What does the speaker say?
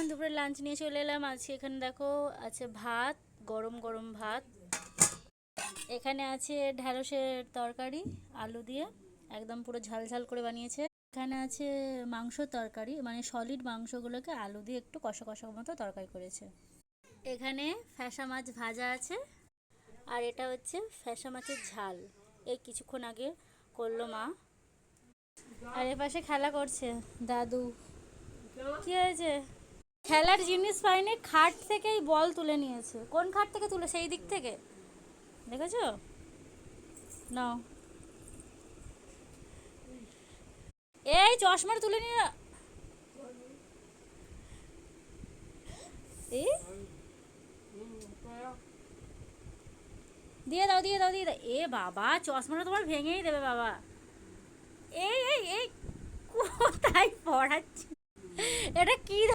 দুপুরে লাঞ্চ নিয়ে চলে এলাম। আজকে এখানে দেখো আছে ভাত, গরম গরম ভাত। এখানে আছে ঢ্যাঁড়সের তরকারি আলু দিয়ে, একদম পুরো ঝাল ঝাল করে বানিয়েছে। এখানে আছে মাংস তরকারি, মানে সলিড মাংসগুলোকে আলু দিয়ে একটু কষা কষা মতো তরকারি করেছে। এখানে ফ্যাসা মাছ ভাজা আছে, আর এটা হচ্ছে ফ্যাসা মাছের ঝাল, এই কিছুক্ষণ আগে করলো মা। আর এপাশে খেলা করছে দাদু। কি হয়েছে? খেলার জিনিস পাইনি, খাট থেকেই বল তুলে নিয়েছে। কোন খাট থেকে তুলে? সেই দিক থেকে দেখেছো? নাও, এই চশমাটা তুলে নিয়ে। এই দিয়ে দাও, দিয়ে দাও, দিয়ে দাও। এ বাবা, চশমাটা তোমার ভেঙেই দেবে বাবা। এই এই এই কোথায় পড়াচ্ছি? এটা কি?